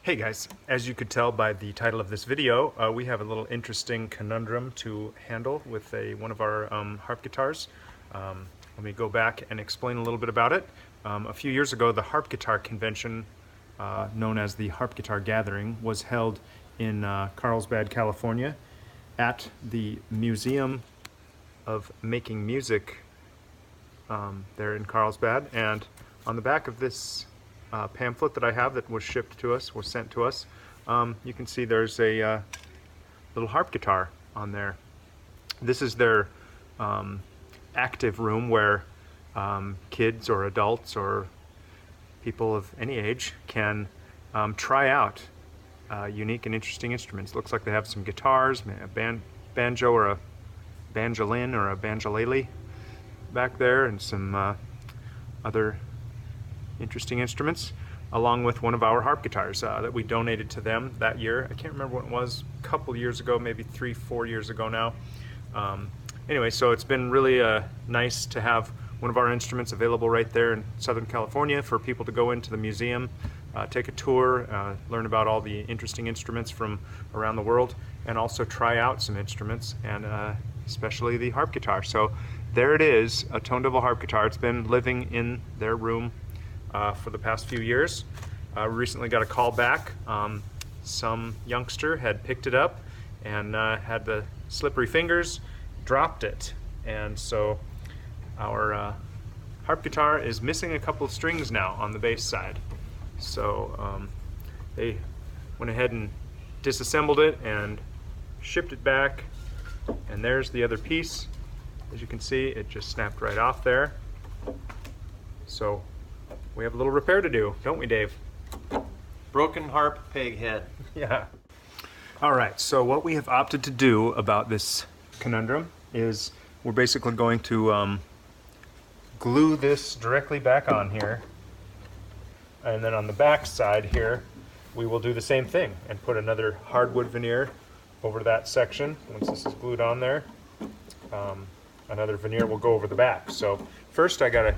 Hey guys, as you could tell by the title of this video, we have a little interesting conundrum to handle with one of our harp guitars. Let me go back and explain a little bit about it. A few years ago, the harp guitar convention, known as the Harp Guitar Gathering, was held in Carlsbad, California, at the Museum of Making Music there in Carlsbad. And on the back of this pamphlet that I have that was shipped to us, was sent to us, you can see there's a little harp guitar on there. This is their active room where kids or adults or people of any age can try out unique and interesting instruments. Looks like they have some guitars, a banjo or a banjolin or a banjolele back there, and some other interesting instruments, along with one of our harp guitars that we donated to them that year. I can't remember what it was, a couple years ago, maybe 3-4 years ago now. Anyway, so it's been really nice to have one of our instruments available right there in Southern California for people to go into the museum, take a tour, learn about all the interesting instruments from around the world, and also try out some instruments, and especially the harp guitar. So there it is, a tone devil harp guitar. It's been living in their room for the past few years. Recently got a call back. Some youngster had picked it up and had the slippery fingers, dropped it, and so our harp guitar is missing a couple of strings now on the bass side. So they went ahead and disassembled it and shipped it back, and there's the other piece. As you can see, it just snapped right off there. So we have a little repair to do, don't we, Dave? Broken harp, peg head. Yeah. All right, so what we have opted to do about this conundrum is we're basically going to glue this directly back on here, and then on the back side here we will do the same thing and put another hardwood veneer over that section. Once this is glued on there, another veneer will go over the back. So first I gotta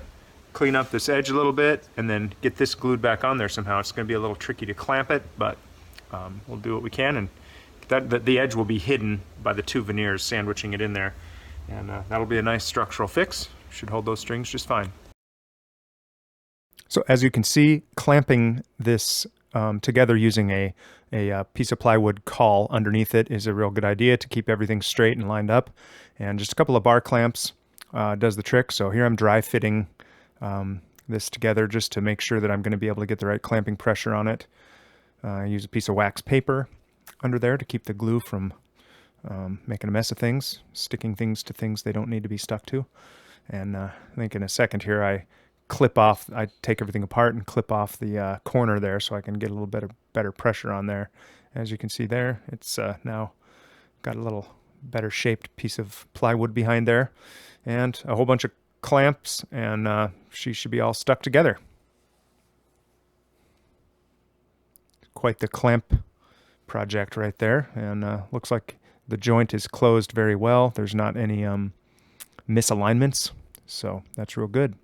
clean up this edge a little bit and then get this glued back on there somehow. It's going to be a little tricky to clamp it, but we'll do what we can, and the edge will be hidden by the two veneers sandwiching it in there, and that'll be a nice structural fix. Should hold those strings just fine. So as you can see, clamping this together using a piece of plywood caul underneath it is a real good idea to keep everything straight and lined up, and just a couple of bar clamps does the trick. So here I'm dry fitting this together just to make sure that I'm going to be able to get the right clamping pressure on it. I use a piece of wax paper under there to keep the glue from making a mess of things, sticking things to things they don't need to be stuck to. And I think in a second here I take everything apart and clip off the corner there so I can get a little bit better pressure on there. As you can see there, it's now got a little better shaped piece of plywood behind there, and a whole bunch of clamps, and she should be all stuck together. Quite the clamp project right there, and looks like the joint is closed very well. There's not any misalignments, so that's real good.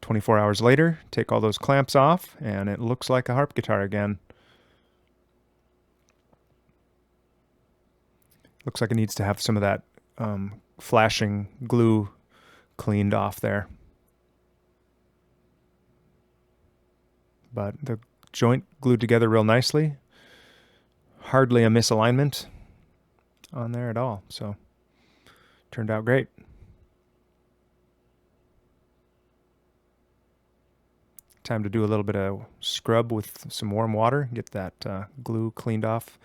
24 hours later, take all those clamps off, and it looks like a harp guitar again. Looks like it needs to have some of that flashing glue cleaned off there. But the joint glued together real nicely. Hardly a misalignment on there at all, so turned out great. Time to do a little bit of scrub with some warm water, get that glue cleaned off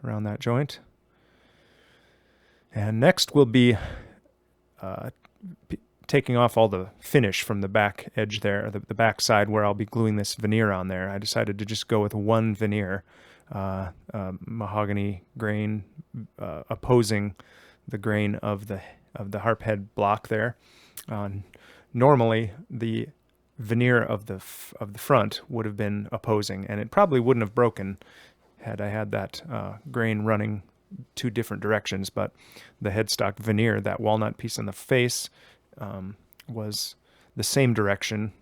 around that joint. And next we'll be taking off all the finish from the back edge there, the back side where I'll be gluing this veneer on there. I decided to just go with one veneer, mahogany grain, opposing the grain of the harp head block there. Normally the veneer of the front would have been opposing, and it probably wouldn't have broken had I had that grain running two different directions, but the headstock veneer, that walnut piece on the face, was the same direction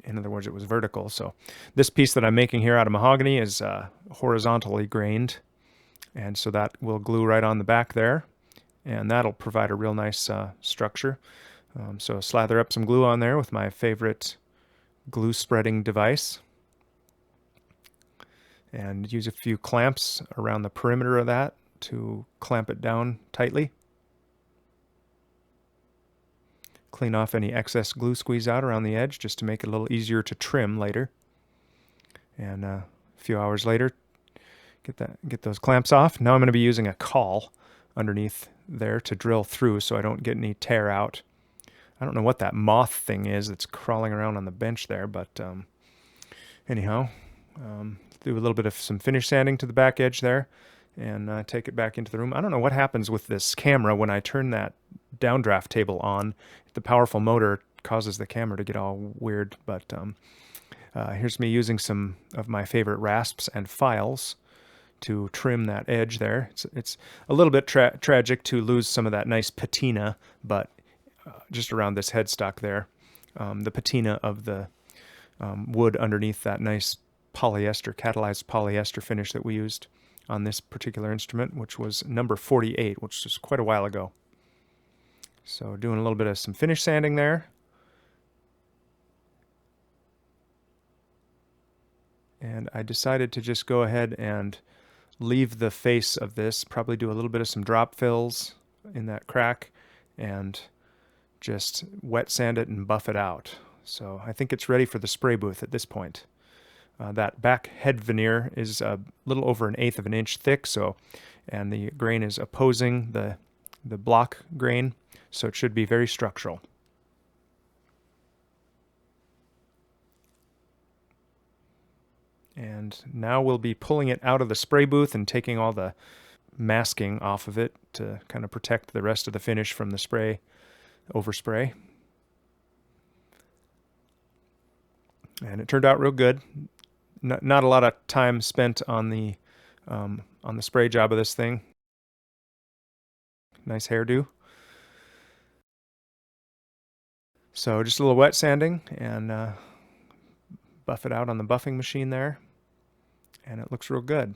In other words, it was vertical. So this piece that I'm making here out of mahogany is horizontally grained, and so that will glue right on the back there, and that'll provide a real nice structure. So slather up some glue on there with my favorite glue spreading device, and use a few clamps around the perimeter of that to clamp it down tightly. Clean off any excess glue squeeze out around the edge just to make it a little easier to trim later. And a few hours later, get those clamps off. Now I'm going to be using a caul underneath there to drill through so I don't get any tear out. I don't know what that moth thing is that's crawling around on the bench there, but anyhow, do a little bit of some finish sanding to the back edge there, and take it back into the room. I don't know what happens with this camera when I turn that downdraft table on. The powerful motor causes the camera to get all weird, but here's me using some of my favorite rasps and files to trim that edge there. It's a little bit tragic to lose some of that nice patina, but just around this headstock there, the patina of the wood underneath that nice polyester, catalyzed polyester finish that we used on this particular instrument, which was number 48, which was quite a while ago. So doing a little bit of some finish sanding there. And I decided to just go ahead and leave the face of this, probably do a little bit of some drop fills in that crack, and just wet sand it and buff it out. So I think it's ready for the spray booth at this point. That back head veneer is a little over 1/8 of an inch thick, and the grain is opposing the block grain, so it should be very structural. And now we'll be pulling it out of the spray booth and taking all the masking off of it to kind of protect the rest of the finish from the overspray. And it turned out real good. Not a lot of time spent on the spray job of this thing. Nice hairdo. So just a little wet sanding and buff it out on the buffing machine there, and it looks real good.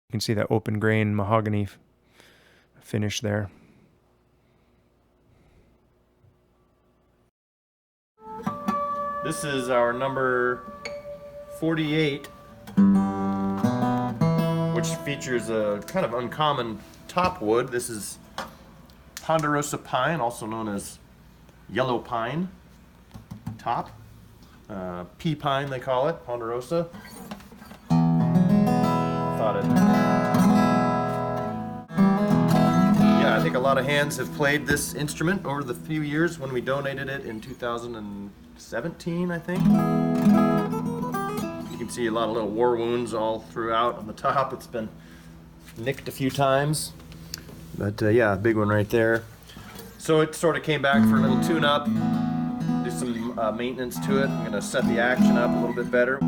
You can see that open grain mahogany finish there. This is our number 48, which features a kind of uncommon top wood. This is ponderosa pine, also known as yellow pine top. Pea pine, they call it, ponderosa. Yeah, I think a lot of hands have played this instrument over the few years when we donated it in 2017, I think. You can see a lot of little war wounds all throughout on the top. It's been nicked a few times. But yeah, big one right there. So it sort of came back for a little tune-up, do some maintenance to it. I'm going to set the action up a little bit better.